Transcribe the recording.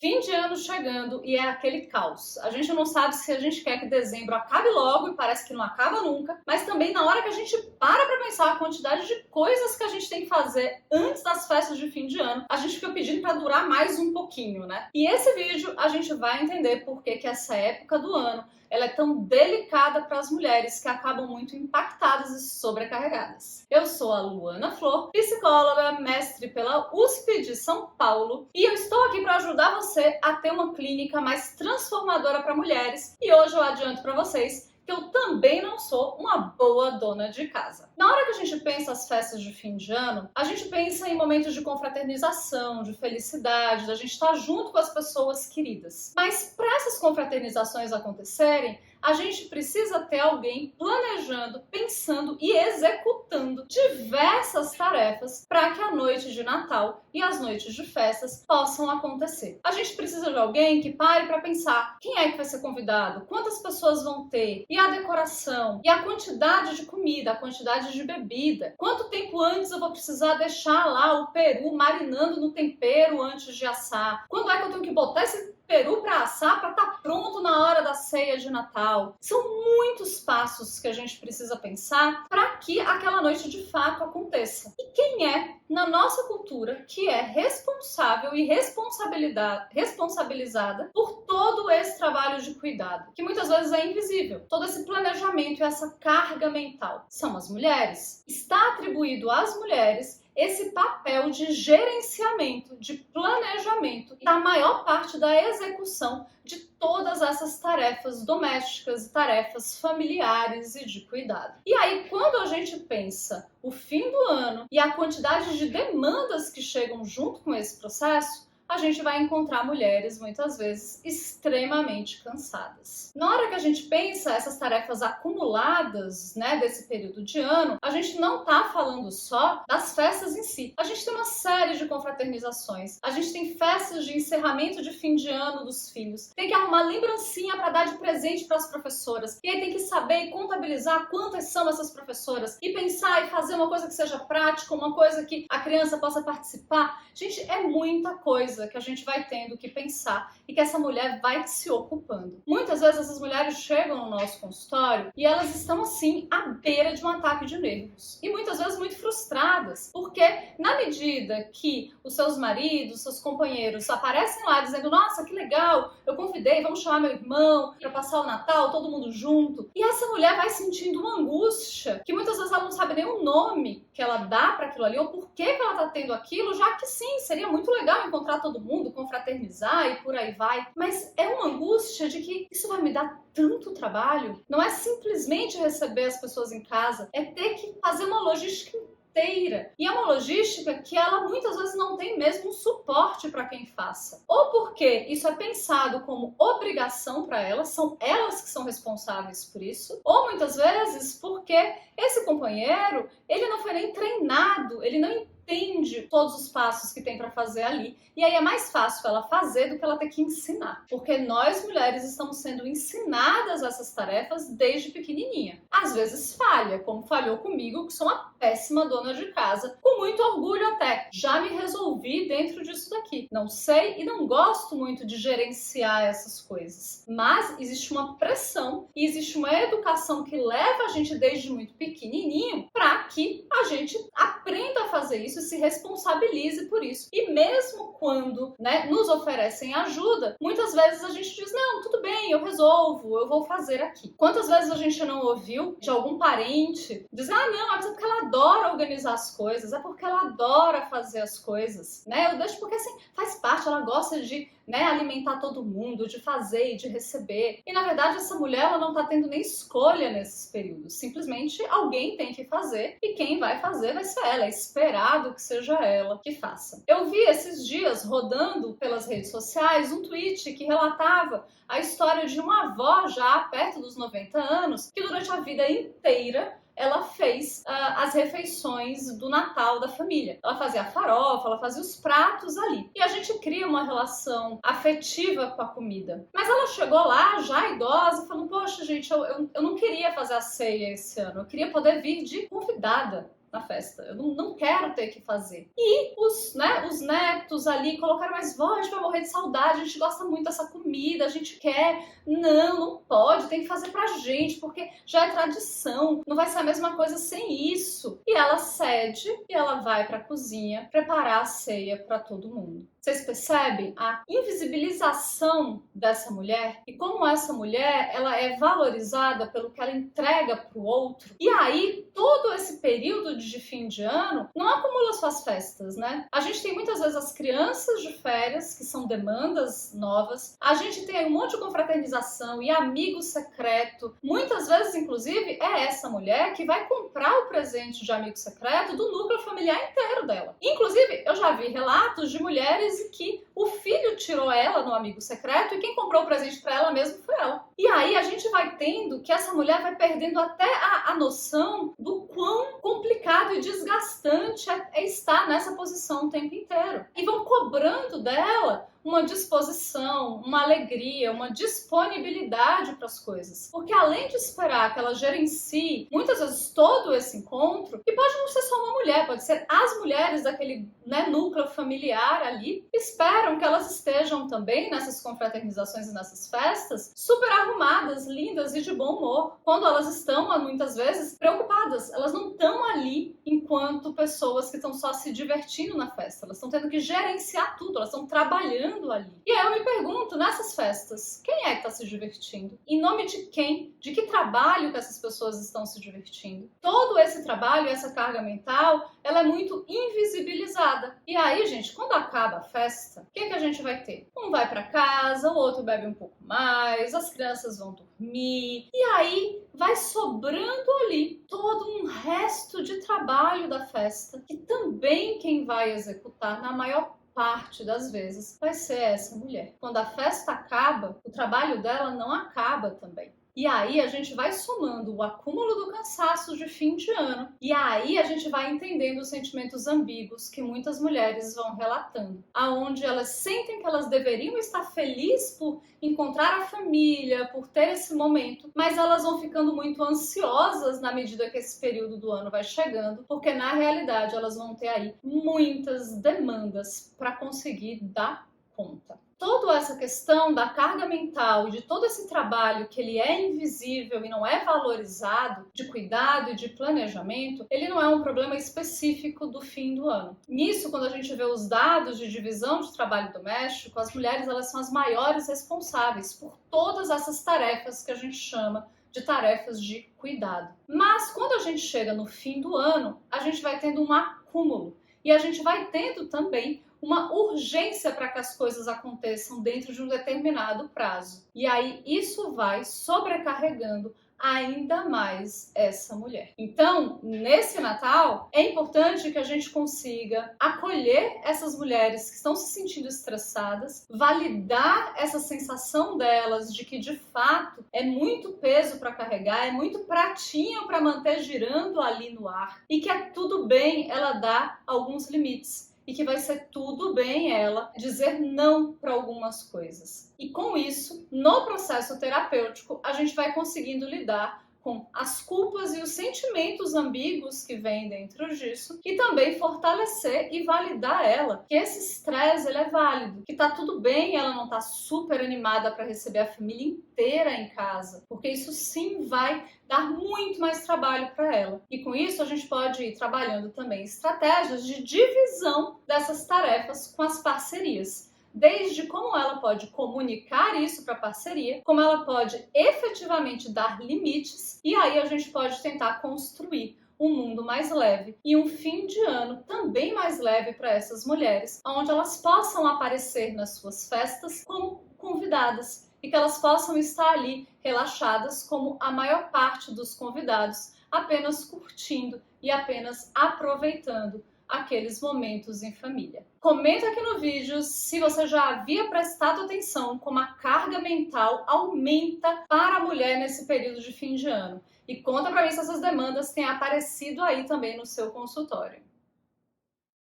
Fim de ano chegando e é aquele caos. A gente não sabe se a gente quer que dezembro acabe logo e parece que não acaba nunca, mas também na hora que a gente para pra pensar a quantidade de coisas que a gente tem que fazer antes das festas de fim de ano, a gente fica pedindo pra durar mais um pouquinho, né? E esse vídeo a gente vai entender por que essa época do ano ela é tão delicada para as mulheres que acabam muito impactadas e sobrecarregadas. Eu sou a Luana Flor, psicóloga, mestre pela USP de São Paulo, e eu estou aqui para ajudar você a ter uma clínica mais transformadora para mulheres. E hoje eu adianto para vocês que eu também não sou uma boa dona de casa. Na hora que a gente pensa as festas de fim de ano, a gente pensa em momentos de confraternização, de felicidade, da gente estar junto com as pessoas queridas. Mas para essas confraternizações acontecerem, a gente precisa ter alguém planejando, pensando e executando diversas tarefas para que a noite de Natal e as noites de festas possam acontecer. A gente precisa de alguém que pare para pensar quem é que vai ser convidado, quantas pessoas vão ter, e a decoração, e a quantidade de comida, a quantidade de bebida, quanto tempo antes eu vou precisar deixar lá o peru marinando no tempero antes de assar, quando é que eu tenho que botar esse peru para assar para estar pronto na hora da ceia de Natal. São muitos passos que a gente precisa pensar para que aquela noite de fato aconteça. E quem é, na nossa cultura, que é responsável e responsabilizada por todo esse trabalho de cuidado, que muitas vezes é invisível? Todo esse planejamento e essa carga mental são as mulheres. Está atribuído às mulheres esse papel de gerenciamento, de planejamento da maior parte da execução de todas essas tarefas domésticas e tarefas familiares e de cuidado. E aí, quando a gente pensa o fim do ano e a quantidade de demandas que chegam junto com esse processo, a gente vai encontrar mulheres, muitas vezes, extremamente cansadas. Na hora que a gente pensa essas tarefas acumuladas, né, desse período de ano, a gente não está falando só das festas em si. A gente tem uma série de confraternizações, a gente tem festas de encerramento de fim de ano dos filhos, tem que arrumar lembrancinha para dar de presente para as professoras, e aí tem que saber e contabilizar quantas são essas professoras, e pensar e fazer uma coisa que seja prática, uma coisa que a criança possa participar. Gente, é muita coisa que a gente vai tendo que pensar e que essa mulher vai se ocupando. Muitas vezes essas mulheres chegam no nosso consultório e elas estão assim à beira de um ataque de nervos e muitas vezes muito frustradas, porque na medida que os seus maridos, seus companheiros aparecem lá dizendo: nossa, que legal, eu convidei, vamos chamar meu irmão para passar o Natal, todo mundo junto, e essa mulher vai sentindo uma angústia que muitas vezes ela não sabe nem o nome que ela dá para aquilo ali ou por que ela está tendo aquilo, já que sim, seria muito legal encontrar todo mundo, confraternizar e por aí vai, mas é uma angústia de que isso vai me dar tanto trabalho. Não é simplesmente receber as pessoas em casa, é ter que fazer uma logística inteira. E é uma logística que ela muitas vezes não tem mesmo um suporte para quem faça. Ou porque isso é pensado como obrigação para elas, são elas que são responsáveis por isso, ou muitas vezes porque esse companheiro, ele não foi nem treinado, ele não entende todos os passos que tem para fazer ali, e aí é mais fácil ela fazer do que ela ter que ensinar, porque nós mulheres estamos sendo ensinadas essas tarefas desde pequenininha. Às vezes falha, como falhou comigo, que sou uma péssima dona de casa, com muito orgulho até. Já me resolvi dentro disso daqui. Não sei e não gosto muito de gerenciar essas coisas, mas existe uma pressão e existe uma educação que leva a gente desde muito pequenininho para que a gente aprenda a fazer isso, se responsabilize por isso. E mesmo quando, né, nos oferecem ajuda, muitas vezes a gente diz: não, tudo bem, eu resolvo, eu vou fazer aqui. Quantas vezes a gente não ouviu de algum parente dizer: ah, não, mas é porque ela adora organizar as coisas, é porque ela adora fazer as coisas, né? Eu deixo porque assim, faz parte, ela gosta de, né, alimentar todo mundo, de fazer e de receber. E na verdade essa mulher, ela não tá tendo nem escolha nesses períodos, simplesmente alguém tem que fazer e quem vai fazer vai ser ela, é esperado que seja ela que faça. Eu vi esses dias rodando pelas redes sociais um tweet que relatava a história de uma avó já perto dos 90 anos que durante a vida inteira ela fez as refeições do Natal da família. Ela fazia a farofa, ela fazia os pratos ali. E a gente cria uma relação afetiva com a comida. Mas ela chegou lá, já idosa, falando: poxa, gente, eu não queria fazer a ceia esse ano. Eu queria poder vir de convidada. na festa. Eu não quero ter que fazer. E os netos ali colocaram, mas vó, a gente vai morrer de saudade, a gente gosta muito dessa comida, a gente quer. Não pode, tem que fazer pra gente, porque já é tradição, não vai ser a mesma coisa sem isso. E ela cede e ela vai pra cozinha preparar a ceia pra todo mundo. Vocês percebem a invisibilização dessa mulher e como essa mulher ela é valorizada pelo que ela entrega para o outro? E aí, todo esse período de fim de ano não acumula suas festas, né? A gente tem muitas vezes as crianças de férias, que são demandas novas. A gente tem um monte de confraternização e amigo secreto. Muitas vezes, inclusive, é essa mulher que vai comprar o presente de amigo secreto do núcleo familiar inteiro dela. Inclusive, eu já vi relatos de mulheres em que o filho tirou ela no amigo secreto e quem comprou o presente para ela mesmo foi ela. E aí a gente vai tendo que essa mulher vai perdendo até a noção do quão complicado e desgastante é estar nessa posição o tempo inteiro. E vão cobrando dela uma disposição, uma alegria, uma disponibilidade para as coisas. Porque além de esperar que ela gerencie muitas vezes todo esse encontro, e pode não ser só uma mulher, pode ser as mulheres daquele núcleo familiar ali, esperam que elas estejam também nessas confraternizações e nessas festas super arrumadas, lindas e de bom humor. Quando elas estão, muitas vezes, preocupadas. Elas não estão ali enquanto pessoas que estão só se divertindo na festa. Elas estão tendo que gerenciar tudo, elas estão trabalhando ali. E aí eu me pergunto, nessas festas, quem é que está se divertindo? Em nome de quem? De que trabalho que essas pessoas estão se divertindo? Todo esse trabalho, essa carga mental, ela é muito invisibilizada. E aí, gente, quando acaba a festa, o que a gente vai ter? Um vai para casa, o outro bebe um pouco mais, as crianças vão dormir, e aí vai sobrando ali todo um resto de trabalho da festa, que também quem vai executar, na maior parte das vezes, vai ser essa mulher. Quando a festa acaba, o trabalho dela não acaba também. E aí a gente vai somando o acúmulo do cansaço de fim de ano. E aí a gente vai entendendo os sentimentos ambíguos que muitas mulheres vão relatando. Aonde elas sentem que elas deveriam estar felizes por encontrar a família, por ter esse momento. Mas elas vão ficando muito ansiosas na medida que esse período do ano vai chegando. Porque na realidade elas vão ter aí muitas demandas para conseguir dar conta. Toda essa questão da carga mental e de todo esse trabalho que ele é invisível e não é valorizado, de cuidado e de planejamento, ele não é um problema específico do fim do ano. Nisso, quando a gente vê os dados de divisão de trabalho doméstico, as mulheres elas são as maiores responsáveis por todas essas tarefas que a gente chama de tarefas de cuidado. Mas quando a gente chega no fim do ano, a gente vai tendo um acúmulo e a gente vai tendo também uma urgência para que as coisas aconteçam dentro de um determinado prazo. E aí isso vai sobrecarregando ainda mais essa mulher. Então, nesse Natal, é importante que a gente consiga acolher essas mulheres que estão se sentindo estressadas, validar essa sensação delas de que, de fato, é muito peso para carregar, é muito pratinho para manter girando ali no ar e que é tudo bem ela dar alguns limites. E que vai ser tudo bem ela dizer não para algumas coisas. E com isso, no processo terapêutico, a gente vai conseguindo lidar com as culpas e os sentimentos ambíguos que vêm dentro disso e também fortalecer e validar ela, que esse estresse ele é válido, que tá tudo bem ela não tá super animada para receber a família inteira em casa, porque isso sim vai dar muito mais trabalho para ela. E com isso a gente pode ir trabalhando também estratégias de divisão dessas tarefas com as parcerias. Desde como ela pode comunicar isso para a parceria, como ela pode efetivamente dar limites, e aí a gente pode tentar construir um mundo mais leve e um fim de ano também mais leve para essas mulheres, onde elas possam aparecer nas suas festas como convidadas e que elas possam estar ali relaxadas como a maior parte dos convidados, apenas curtindo e apenas aproveitando aqueles momentos em família. Comenta aqui no vídeo se você já havia prestado atenção como a carga mental aumenta para a mulher nesse período de fim de ano. E conta pra mim se essas demandas têm aparecido aí também no seu consultório.